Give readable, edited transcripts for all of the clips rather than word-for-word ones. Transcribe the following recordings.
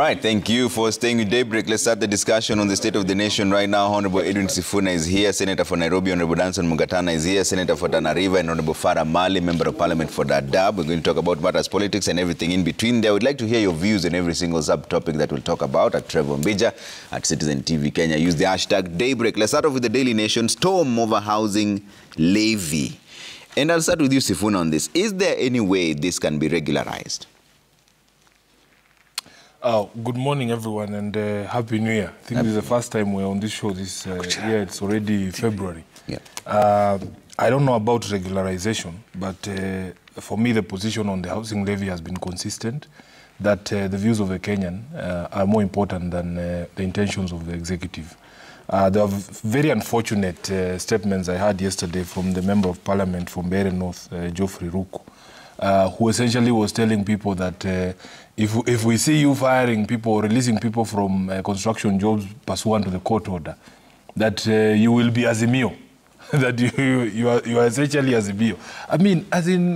right, thank you for staying with Daybreak. Let's start the discussion on the state of the nation right now. Honorable Edwin Sifuna is here, Senator for Nairobi. Honorable Danson Mugatana is here, Senator for Tana River, and Honorable Farah Mali, Member of Parliament for Dadaab. We're going to talk about matters, politics, and everything in between there. We'd like to hear your views on every single subtopic that we'll talk about at Trevor Mbija, at Citizen TV Kenya. Use the hashtag Daybreak. Let's start off with the Daily Nation. Storm over housing levy. And I'll start with you, Sifuna, on this. Is there any way this can be regularized? Good morning, everyone, and Happy New Year. I think this is the first time we're on this show this year. It's already February. Yeah. I don't know about regularization, but for me, the position on the housing levy has been consistent, that the views of the Kenyan are more important than the intentions of the executive. There are very unfortunate statements I heard yesterday from the Member of Parliament from Bere North, Geoffrey Ruku, who essentially was telling people that if we see you firing people, releasing people from construction jobs pursuant to the court order, that you will be Azimio, that you are essentially Azimio. I mean, as in,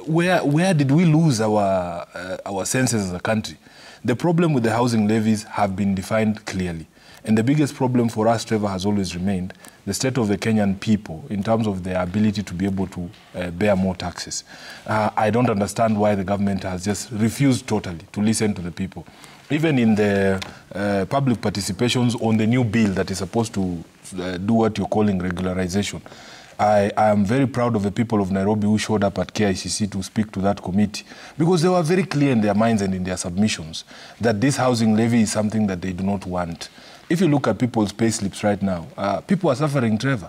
where did we lose our senses as a country? The problem with the housing levies have been defined clearly. And the biggest problem for us, Trevor, has always remained the state of the Kenyan people in terms of their ability to be able to bear more taxes. I don't understand why the government has just refused totally to listen to the people. Even in the public participations on the new bill that is supposed to do what you're calling regularization, I am very proud of the people of Nairobi who showed up at KICC to speak to that committee, because they were very clear in their minds and in their submissions that this housing levy is something that they do not want. If you look at people's pay slips right now, people are suffering, Trevor.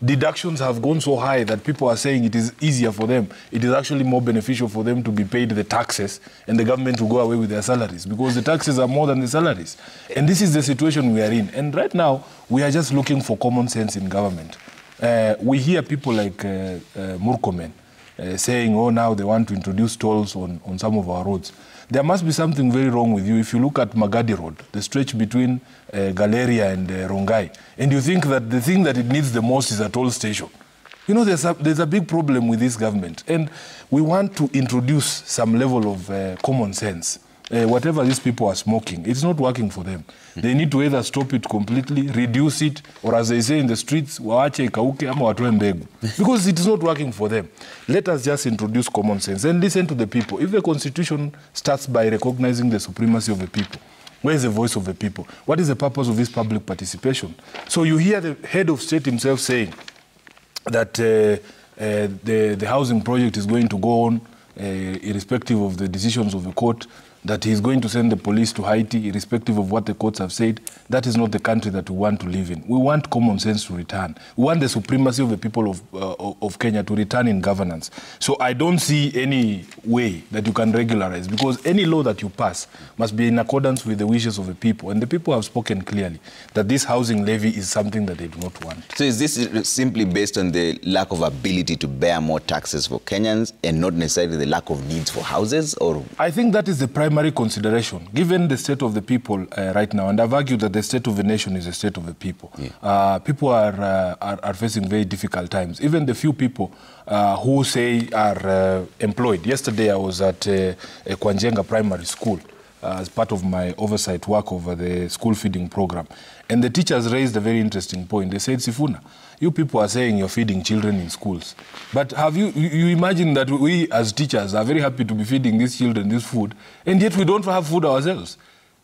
Deductions have gone so high that people are saying it is easier for them. It is actually more beneficial for them to be paid the taxes and the government to go away with their salaries, because the taxes are more than the salaries. And this is the situation we are in. And right now, we are just looking for common sense in government. We hear people like Murkomen saying, oh, now they want to introduce tolls on some of our roads. There must be something very wrong with you if you look at Magadi Road, the stretch between Galleria and Rongai, and you think that the thing that it needs the most is a toll station. You know, there's a big problem with this government, and we want to introduce some level of common sense. Whatever these people are smoking, it's not working for them. They need to either stop it completely, reduce it, or as they say in the streets, waache ikauke ama watoe mbegu. Because it's not working for them. Let us just introduce common sense and listen to the people. If the Constitution starts by recognizing the supremacy of the people, where is the voice of the people? What is the purpose of this public participation? So you hear the head of state himself saying that the housing project is going to go on irrespective of the decisions of the court, that he's going to send the police to Haiti, irrespective of what the courts have said. That is not the country that we want to live in. We want common sense to return. We want the supremacy of the people of Kenya to return in governance. So I don't see any way that you can regularize, because any law that you pass must be in accordance with the wishes of the people. And the people have spoken clearly that this housing levy is something that they do not want. So is this simply based on the lack of ability to bear more taxes for Kenyans and not necessarily the lack of needs for houses? Or I think that is the primary consideration, given the state of the people right now. And I've argued that the state of the nation is the state of the people. Yeah. People are facing very difficult times. Even the few people who say are employed. Yesterday I was at Kwanjenga Primary School as part of my oversight work over the school feeding program. And the teachers raised a very interesting point. They said, Sifuna, you people are saying you're feeding children in schools. But have you imagine that we as teachers are very happy to be feeding these children this food, and yet we don't have food ourselves?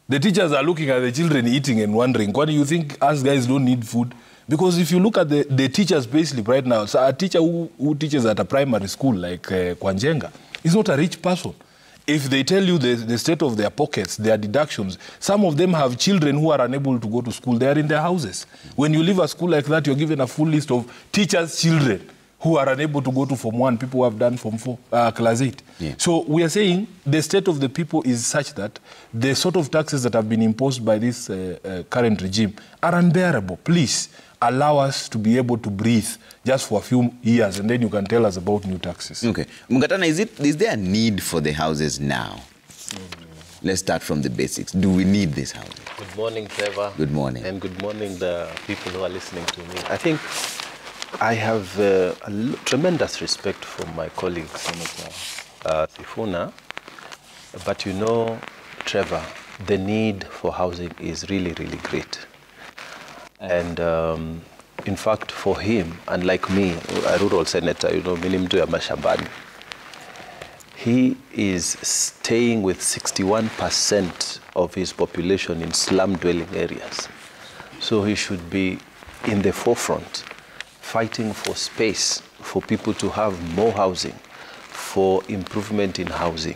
The teachers are looking at the children eating and wondering, why do you think us guys don't need food? Because if you look at the teacher's payslip right now, so a teacher who teaches at a primary school like Kwanjenga is not a rich person. If they tell you the state of their pockets, their deductions, some of them have children who are unable to go to school. They are in their houses. When you leave a school like that, you're given a full list of teachers' children who are unable to go to Form 1, people who have done Form 4, Class 8. Yeah. So we are saying the state of the people is such that the sort of taxes that have been imposed by this current regime are unbearable. Please allow us to be able to breathe just for a few years, and then you can tell us about new taxes. Okay. Mugatana, is there a need for the houses now? Let's start from the basics. Do we need this housing? Good morning, Trevor. Good morning. And good morning, the people who are listening to me. I think I have tremendous respect for my colleague, Senator Sifuna. But you know, Trevor, the need for housing is really, really great. And in fact, for him, unlike me, a rural senator, you know, mtu ya mashambani, he is staying with 61% of his population in slum-dwelling areas. So he should be in the forefront, fighting for space, for people to have more housing, for improvement in housing.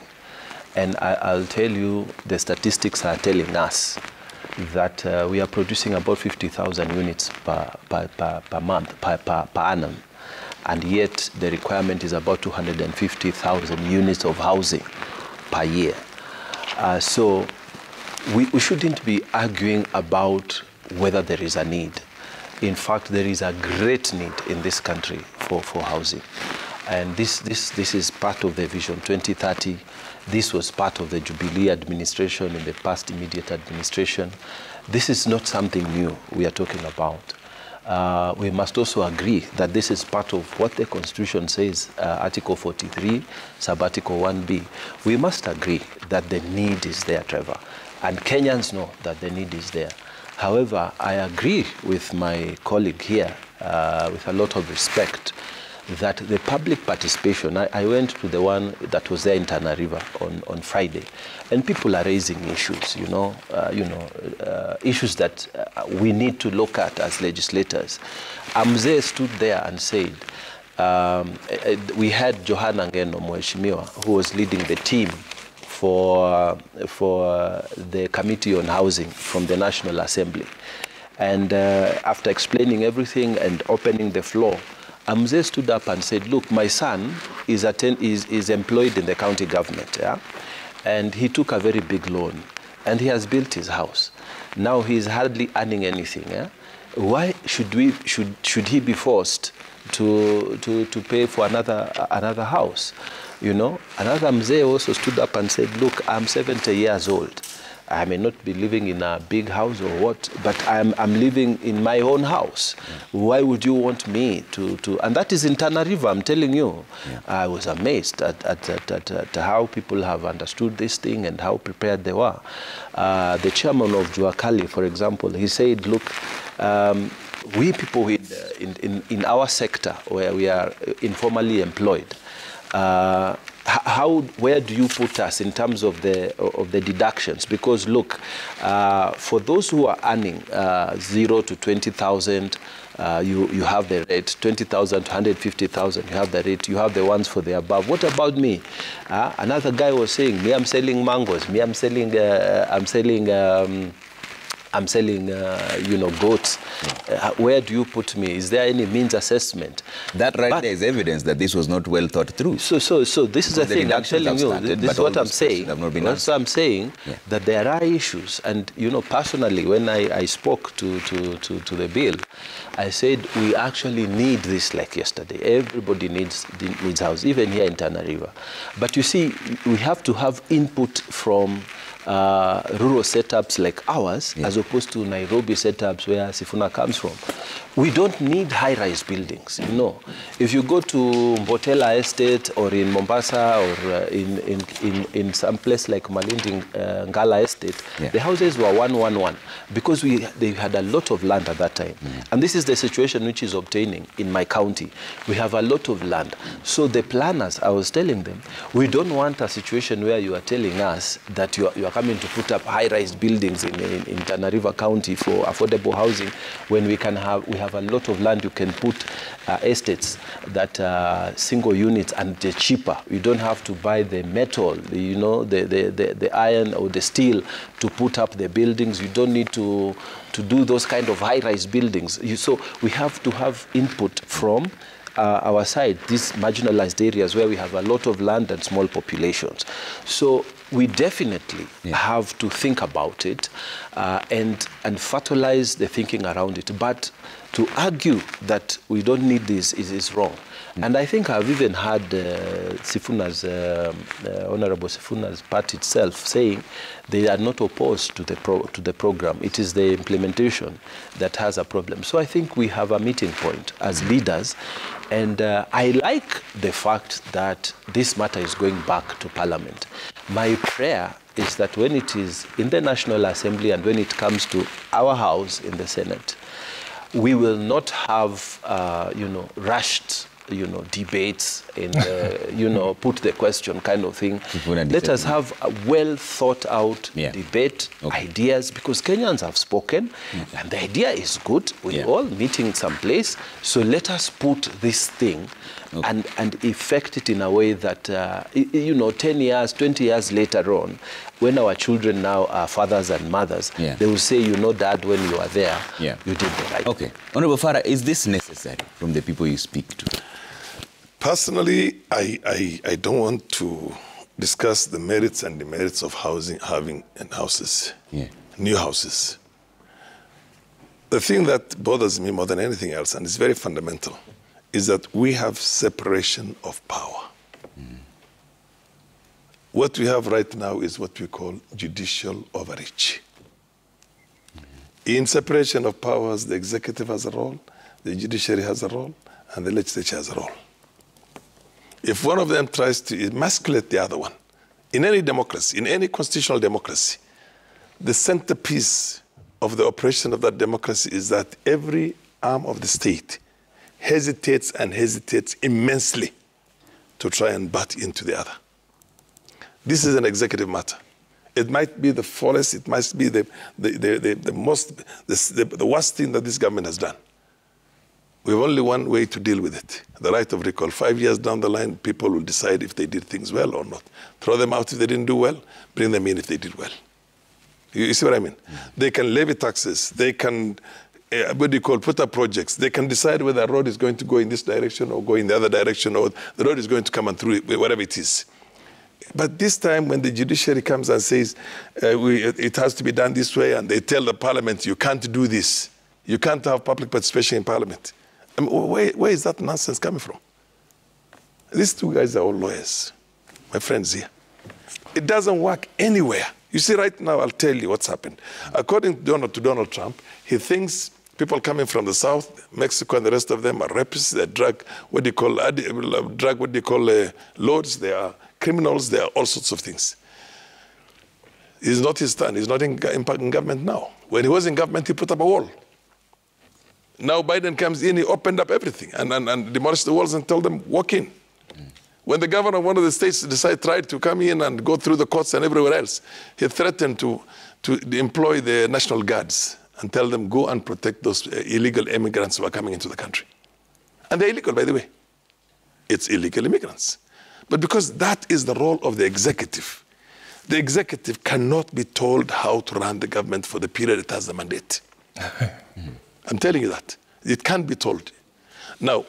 And I'll tell you, the statistics are telling us that we are producing about 50,000 units per month, per annum. And yet the requirement is about 250,000 units of housing per year. So we shouldn't be arguing about whether there is a need. In fact, there is a great need in this country for housing. And this is part of the Vision 2030. This was part of the Jubilee administration in the past immediate administration. This is not something new we are talking about. We must also agree that this is part of what the Constitution says, Article 43, Sub-Article 1B. We must agree that the need is there, Trevor, and Kenyans know that the need is there. However, I agree with my colleague here, with a lot of respect, that the public participation, I went to the one that was there in Tana River on Friday, and people are raising issues, issues that we need to look at as legislators. Amze stood there and said, we had Johanna Ngeno Mheshimiwa, who was leading the team for the Committee on Housing from the National Assembly. And after explaining everything and opening the floor, Amze stood up and said, look, my son is employed in the county government, yeah? And he took a very big loan, and he has built his house. Now he's hardly earning anything. Yeah? Why should he be forced to pay for another house? You know, another Mzee also stood up and said, look, I'm 70 years old. I may not be living in a big house or what, but I'm living in my own house. Yeah. Why would you want me to? And that is in Tana River, I'm telling you. Yeah. I was amazed at how people have understood this thing and how prepared they were. The chairman of Juakali, for example, he said, look, we people in our sector where we are informally employed, where do you put us in terms of the deductions? Because look, for those who are earning 0 to 20,000, you have the rate. 20,000 to 150,000, you have the rate. You have the ones for the above. What about me? Another guy was saying, me, I'm selling mangoes. Me, I'm selling goats. Where do you put me? Is there any means assessment? That there is evidence that this was not well thought through. So this is the thing I'm telling you. This is what I'm saying. That's what I'm saying, that there are issues. And, personally, when I spoke to the bill, I said we actually need this like yesterday. Everybody needs house, even here in Tana River. But you see, we have to have input from rural setups like ours, as opposed to Nairobi setups where Sifuna comes from. We don't need high-rise buildings, If you go to Mbotela Estate or in Mombasa or in some place like Malindi Ngala Estate, the houses were 111 because they had a lot of land at that time. And this is the situation which is obtaining in my county. We have a lot of land. So the planners, I was telling them, we don't want a situation where you are telling us that you are coming to put up high-rise buildings in Tana River County for affordable housing when we have a lot of land. You can put estates that are single units and they're cheaper. You don't have to buy the metal, the iron or the steel to put up the buildings. You don't need to do those kind of high-rise buildings. So we have to have input from our side, these marginalized areas where we have a lot of land and small populations. So we definitely have to think about it and fertilize the thinking around it. But to argue that we don't need this is wrong. And I think I've even had Sifuna's, Honorable Sifuna's part itself saying they are not opposed to the program. It is the implementation that has a problem. So I think we have a meeting point as leaders. And I like the fact that this matter is going back to Parliament. My prayer is that when it is in the National Assembly and when it comes to our house in the Senate, we will not have, rushed, debates and, put the question kind of thing. Let us have a well thought out debate, ideas, because Kenyans have spoken and the idea is good. We're all meeting someplace. So let us put this thing and effect it in a way that, 10 years, 20 years later on, when our children now are fathers and mothers, they will say, Dad, when you were there, you did the right thing. Honorable Farah, is this necessary from the people you speak to? Personally, I don't want to discuss the merits and demerits of having houses, new houses. The thing that bothers me more than anything else, and it's very fundamental, is that we have separation of power. What we have right now is what we call judicial overreach. In separation of powers, the executive has a role, the judiciary has a role, and the legislature has a role. If one of them tries to emasculate the other one, in any democracy, in any constitutional democracy, the centerpiece of the operation of that democracy is that every arm of the state hesitates and hesitates immensely to try and butt into the other. This is an executive matter. It might be the fullest, it might be the worst thing that this government has done. We have only one way to deal with it, the right of recall. 5 years down the line, people will decide if they did things well or not. Throw them out if they didn't do well, bring them in if they did well. You see what I mean? They can levy taxes, they can, put up projects. They can decide whether a road is going to go in this direction or go in the other direction, or the road is going to come and through it, whatever it is. But this time, when the judiciary comes and says, it has to be done this way, and they tell the parliament, you can't do this. You can't have public participation in parliament. I mean, where is that nonsense coming from? These two guys are all lawyers, my friends here. It doesn't work anywhere. You see, right now, I'll tell you what's happened. According to Donald Trump, he thinks people coming from the South, Mexico and the rest of them are rapists, they're drug lords, they are criminals, they are all sorts of things. It's not his turn. He's not in government now. When he was in government, he put up a wall. Now Biden comes in, he opened up everything and demolished the walls and told them, walk in. When the governor of one of the states tried to come in and go through the courts and everywhere else, he threatened to employ the National Guards and tell them, go and protect those illegal immigrants who are coming into the country. And they're illegal, by the way. It's illegal immigrants. But because that is the role of the executive cannot be told how to run the government for the period it has the mandate. I'm telling you that. It can't be told. Now,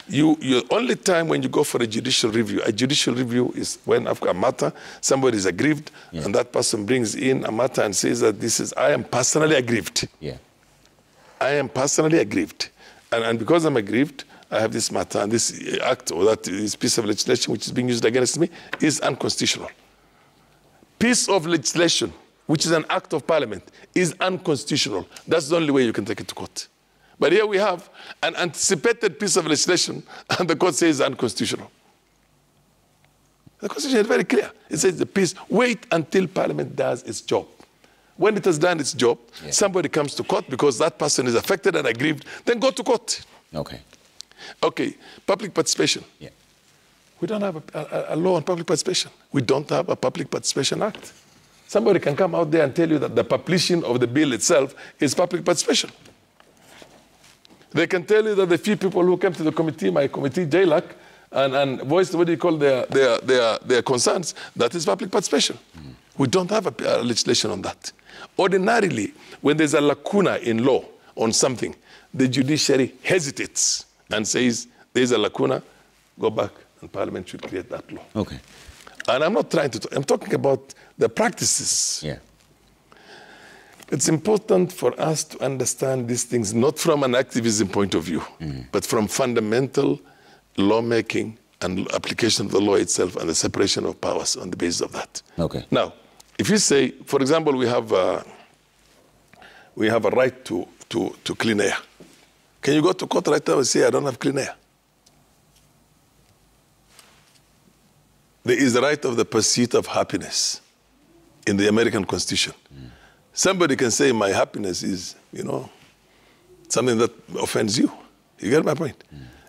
your only time when you go for a judicial review is when after a matter, somebody is aggrieved, and that person brings in a matter and says that I am personally aggrieved. I am personally aggrieved. And because I'm aggrieved, I have this matter, and this act or this piece of legislation which is being used against me is unconstitutional. Piece of legislation, which is an act of parliament, is unconstitutional. That's the only way you can take it to court. But here we have an anticipated piece of legislation, and the court says it's unconstitutional. The Constitution is very clear. It says the piece, wait until parliament does its job. When it has done its job, somebody comes to court because that person is affected and aggrieved, then go to court. Okay, public participation. We don't have a law on public participation. We don't have a Public Participation Act. Somebody can come out there and tell you that the publishing of the bill itself is public participation. They can tell you that the few people who came to the committee, my committee, JLAC, and voiced their concerns, that is public participation. We don't have a legislation on that. Ordinarily, when there's a lacuna in law on something, the judiciary hesitates and says, there's a lacuna, go back, and Parliament should create that law. And I'm not trying to, I'm talking about the practices. It's important for us to understand these things, not from an activism point of view, but from fundamental lawmaking and application of the law itself and the separation of powers on the basis of that. Now, if you say, for example, we have a right to clean air. Can you go to court right now and say, I don't have clean air? There is the right of the pursuit of happiness. in the American Constitution. Somebody can say my happiness is, something that offends you. You get my point?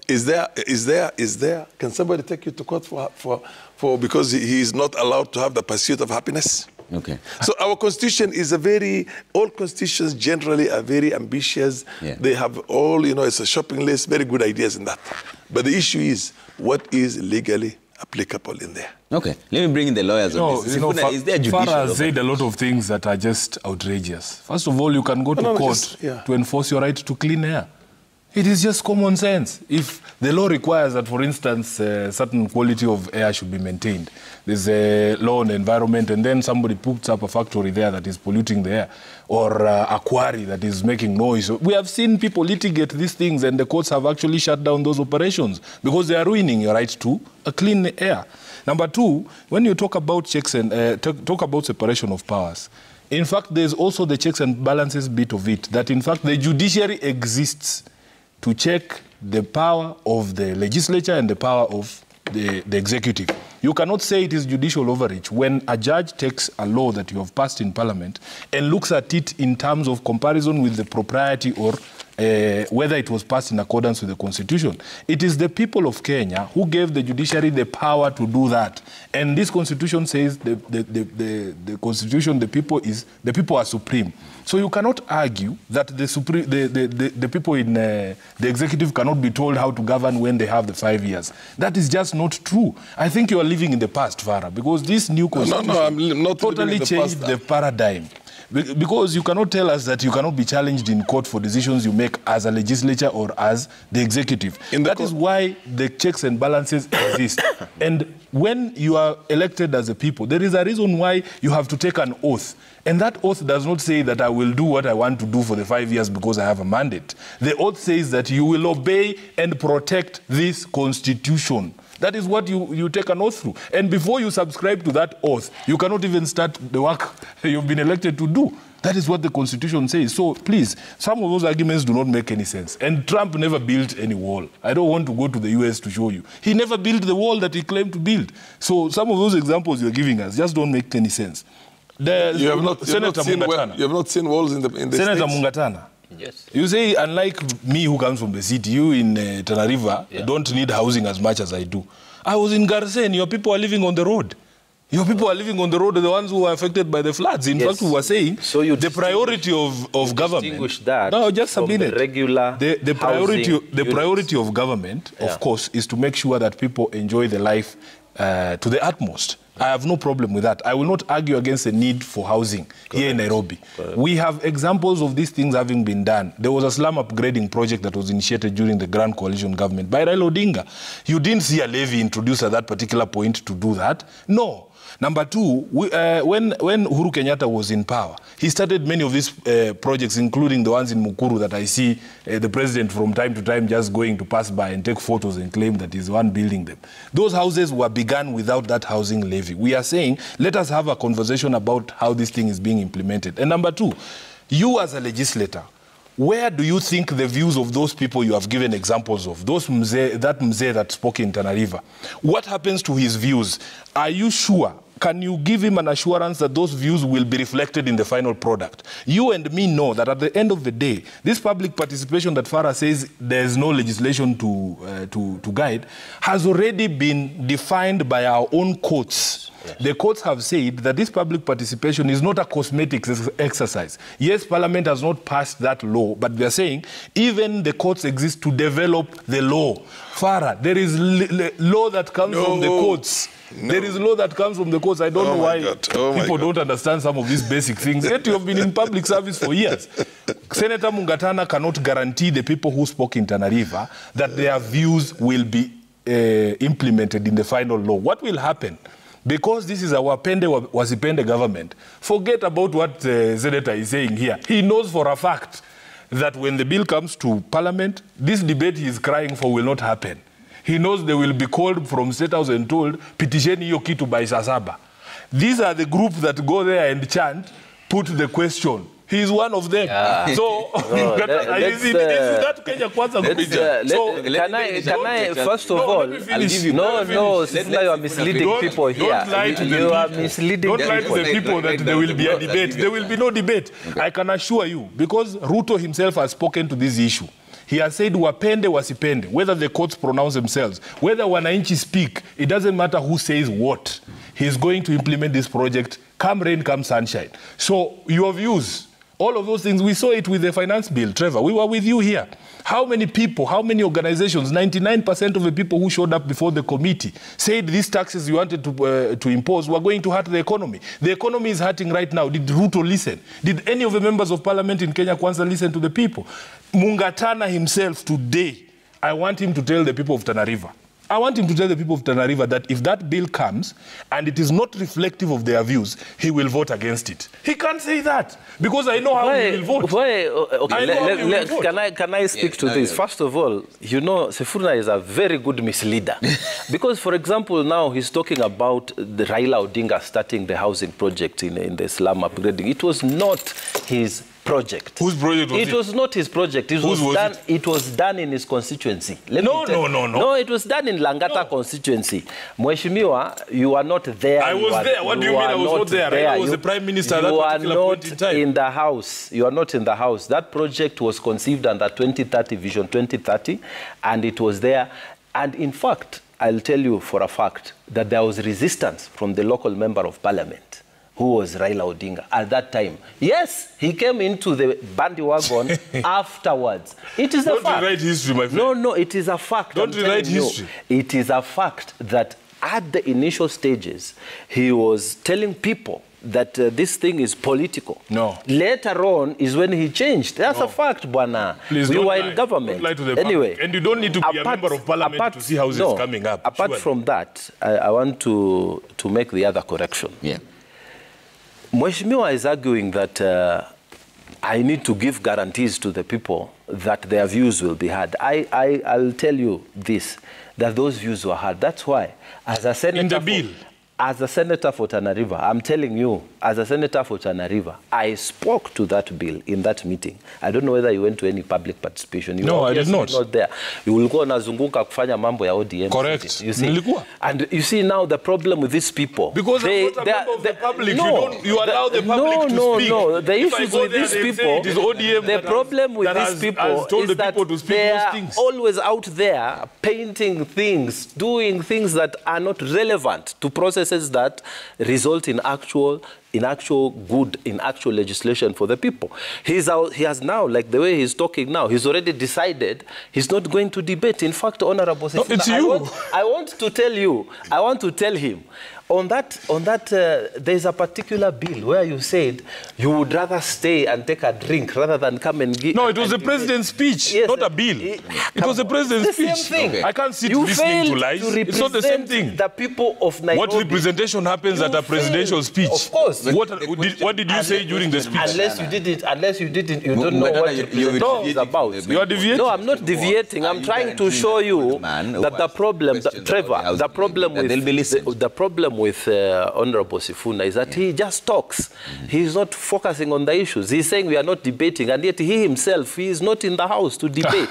Is there, can somebody take you to court for because he is not allowed to have the pursuit of happiness? Okay. So our constitution is all constitutions generally are very ambitious. Yeah. They have all, it's a shopping list, very good ideas in that. But the issue is, what is legally applicable in there? Okay, let me bring in the lawyers on this. Is there judicial Farah said a lot of things that are just outrageous. First of all, you can go to court to enforce your right to clean air. It is just common sense. If the law requires that, for instance, certain quality of air should be maintained, there's a law on the environment, and then somebody puts up a factory there that is polluting the air, or a quarry that is making noise. We have seen people litigate these things, and the courts have actually shut down those operations because they are ruining your right to a clean air. Number two, when you talk about checks and talk about separation of powers, in fact, there's also the checks and balances bit of it, that in fact the judiciary exists to check the power of the legislature and the power of the executive. You cannot say it is judicial overreach when a judge takes a law that you have passed in parliament and looks at it in terms of comparison with the propriety or whether it was passed in accordance with the constitution. It is the people of Kenya who gave the judiciary the power to do that. And this constitution says the constitution, the people are supreme. So you cannot argue that the people in the executive cannot be told how to govern when they have the 5 years. That is just not true. I think you are living in the past, Farah, because this new constitution I'm not totally changed the paradigm. Because you cannot tell us that you cannot be challenged in court for decisions you make as a legislature or as the executive. That is why the checks and balances exist. And when you are elected as a people, there is a reason why you have to take an oath. And that oath does not say that I will do what I want to do for the 5 years because I have a mandate. The oath says that you will obey and protect this constitution. That is what you take an oath through. And before you subscribe to that oath, you cannot even start the work you've been elected to do. That is what the Constitution says. So please, some of those arguments do not make any sense. And Trump never built any wall. I don't want to go to the US to show you. He never built the wall that he claimed to build. So some of those examples you're giving us just don't make any sense. You have not seen walls in the Senator States? Mungatana. Yes. You say, unlike me who comes from the city, you in Tana River don't need housing as much as I do. I was in Garsen, your people are living on the road. Your people are living on the road, the ones who are affected by the floods. In fact, we were saying so the priority of government. Distinguish that no, just from the regular the priority of government, of course, is to make sure that people enjoy the life to the utmost. I have no problem with that. I will not argue against the need for housing here in Nairobi. We have examples of these things having been done. There was a slum upgrading project that was initiated during the Grand Coalition government by Raila Odinga. You didn't see a levy introduced at that particular point to do that. No. Number two, when Uhuru Kenyatta was in power, he started many of these projects, including the ones in Mukuru that I see the president from time to time just going to pass by and take photos and claim that he's the one building them. Those houses were begun without that housing levy. We are saying, let us have a conversation about how this thing is being implemented. And number two, you as a legislator, where do you think the views of those people you have given examples of, that mzee that spoke in Tana River, what happens to his views? Are you sure? Can you give him an assurance that those views will be reflected in the final product? You and me know that at the end of the day, this public participation that Farah says there's no legislation to guide has already been defined by our own courts. Yes. The courts have said that this public participation is not a cosmetic exercise. Yes, Parliament has not passed that law, but they're saying even the courts exist to develop the law. Farah, there is law that comes from the courts. No. There is law that comes from the courts. I don't know why people don't understand some of these basic things. Yet you have been in public service for years. Senator Mungatana cannot guarantee the people who spoke in Tana River that their views will be implemented in the final law. What will happen? Because this is our Wasipende government, forget about what the Senator is saying here. He knows for a fact that when the bill comes to Parliament, this debate he is crying for will not happen. He knows they will be called from State House and told, pitisheni hiyo kitu by saa saba. These are the groups that go there and chant, put the question. He is one of them. Yeah. So, is that Kenya Kwanza? Can I first of all, you are misleading people here. Don't lie to you are misleading Don't lie to the people that there will be a debate. There will be no debate. Okay. I can assure you, because Ruto himself has spoken to this issue. He has said, wapende wasipende, whether the courts pronounce themselves, whether wananchi speak, it doesn't matter who says what. He's going to implement this project, come rain, come sunshine. So your views, all of those things, we saw it with the finance bill, Trevor. We were with you here. How many people, how many organizations, 99% of the people who showed up before the committee said these taxes you wanted to impose were going to hurt the economy. The economy is hurting right now. Did Ruto listen? Did any of the members of parliament in Kenya Kwanza listen to the people? Mungatana himself today, I want him to tell the people of Tana River. I want him to tell the people of Tana River that if that bill comes and it is not reflective of their views, he will vote against it. He can't say that because I know how he will vote. Can I speak to this? First of all, you know, Sifuna is a very good misleader. Because, for example, now he's talking about the Raila Odinga starting the housing project in the slum upgrading. It was not his project. Whose project was it? It was not his project. It was done in his constituency. No. No, it was done in Langata constituency. Mheshimiwa, you are not there. I was there. What do you mean I was not there? I was the prime minister at that particular point in time. You are not in the house. You are not in the house. That project was conceived under 2030, Vision 2030, and it was there. And in fact, I'll tell you for a fact that there was resistance from the local member of parliament, who was Raila Odinga at that time. Yes, he came into the bandwagon afterwards. It is a fact. Don't rewrite history, my friend. No, it is a fact. Don't rewrite history. It is a fact that at the initial stages, he was telling people that this thing is political. No. Later on is when he changed. That's a fact, Bwana. Please, we were in government. Don't lie to the anyway, public. And you don't need to be a member of parliament to see how this is coming up. Apart from that, I want to make the other correction. Yeah. Mheshimiwa is arguing that I need to give guarantees to the people that their views will be heard. I'll tell you this, that those views were heard. That's why, as a senator... In the bill? As a senator for Tana River, I'm telling you, as a senator for Tana River, I spoke to that bill in that meeting. I don't know whether you went to any public participation. No, I did not. Not there. You will go nazunguka kufanya mambo ya ODM. Correct. You see? And you see now the problem with these people. Because I'm not a member of the public. You allow the public to speak. No. The issues with these people, the problem with these people is that they are always out there painting things, doing things that are not relevant to processes that result in actual legislation for the people. He has now, like the way he's talking now, he's already decided he's not going to debate. In fact, Honorable Sifuna, it's you. I want to tell him, on that there's a particular bill where you said you would rather stay and take a drink rather than come and give... No, it was the president's speech, yes, not a bill. It was the president's speech. Same thing. Okay. I can't sit listening to lies. It's not the same thing. The people of Nairobi. What representation happens at a presidential speech? Of course. What did you say during the speech? Unless you didn't, you don't know what representation is about. You are deviating? No, I'm not deviating. I'm trying to show you that the problem, Trevor, the problem with Honorable Sifuna is that he just talks. He's not focusing on the issues. He's saying we are not debating, and yet he himself, he is not in the house to debate.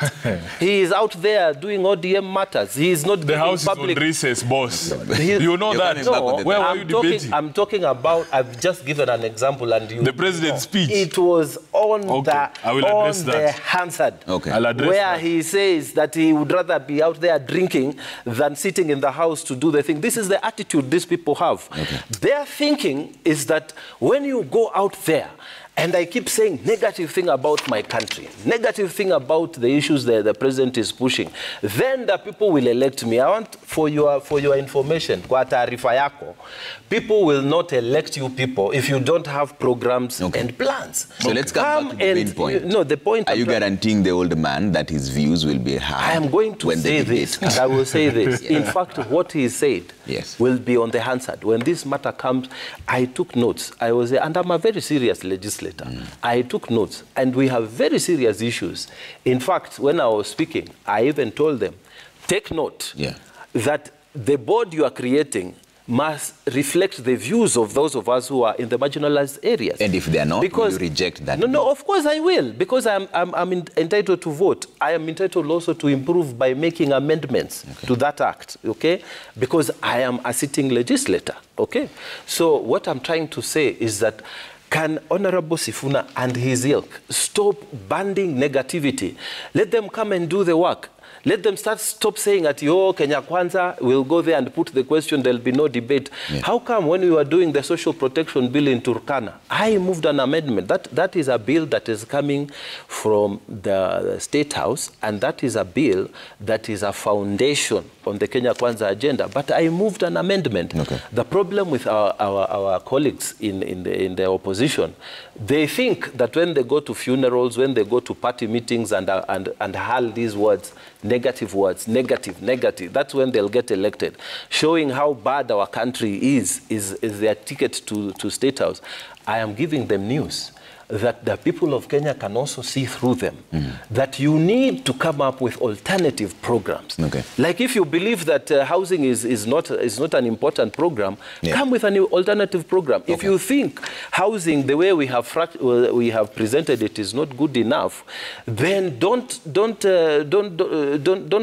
He is out there doing ODM matters. He is not the house public... is on recess, boss. You know that. No, where were you debating? I'm talking about, I've just given an example, and you... The president's speech. It was on the Hansard, where he says that he would rather be out there drinking than sitting in the house to do the thing. This is the attitude these people have. Their thinking is that when you go out there, and I keep saying negative thing about my country, negative thing about the issues that the president is pushing, then the people will elect me. I want, for your information, kwa taarifa yako, people will not elect you people if you don't have programs and plans. So let's come back to the main point. The point. Are you guaranteeing the old man that his views will be heard? I am going to say this, and I will say this. In fact, what he said will be on the Hansard. When this matter comes, I took notes. And I'm a very serious legislator. I took notes, and we have very serious issues. In fact, when I was speaking, I even told them, take note that the board you are creating must reflect the views of those of us who are in the marginalized areas. And if they are not, will you reject that? No, of course I will, because I'm entitled to vote. I am entitled also to improve by making amendments to that act, okay? Because I am a sitting legislator, okay? So what I'm trying to say is that can Honorable Sifuna and his ilk stop banding negativity? Let them come and do the work. Let them stop saying that, yo, Kenya Kwanza, we'll go there and put the question, there'll be no debate. Yeah. How come when we were doing the social protection bill in Turkana, I moved an amendment. That is a bill that is coming from the State House, and that is a bill that is a foundation on the Kenya Kwanza agenda. But I moved an amendment. Okay. The problem with our colleagues in the opposition, they think that when they go to funerals, when they go to party meetings and hurl these words, negative words, negative, that's when they'll get elected. Showing how bad our country is their ticket to State House. I am giving them news that the people of Kenya can also see through them, that you need to come up with alternative programs. Okay. Like if you believe that housing is not an important program, come with an alternative program. Okay. If you think housing, the way we have presented it, is not good enough, then don't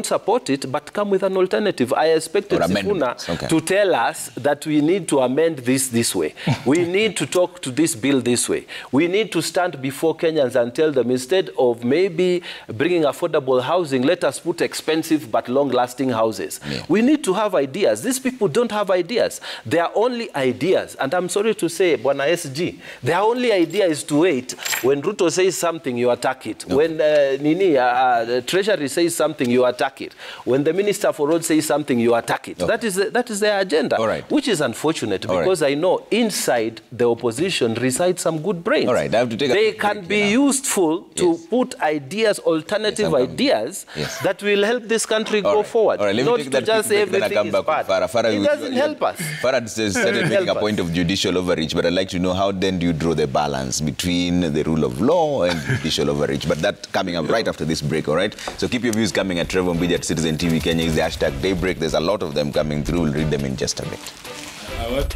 support it, but come with an alternative. I expected Sifuna to tell us that we need to amend this way. We need to talk to this bill this way. We need to stand before Kenyans and tell them, instead of maybe bringing affordable housing, let us put expensive but long-lasting houses. Yeah. We need to have ideas. These people don't have ideas. Their only ideas, and I'm sorry to say, Bwana SG, their only idea is to wait. When Ruto says something, you attack it. Okay. When the Treasury says something, you attack it. When the Minister for Roads says something, you attack it. Okay. That is their agenda, which is unfortunate, because I know inside the opposition resides some good brains. All right. They can be useful to put ideas, alternative ideas that will help this country go forward. Not to just say everything is bad. It doesn't help us. Farad started making a point of judicial overreach, but I'd like to know, how then do you draw the balance between the rule of law and judicial overreach? But that coming up right after this break, all right? So keep your views coming at Trevor Mbidi at Citizen TV Kenya. Is the hashtag Daybreak. There's a lot of them coming through. We'll read them in just a bit.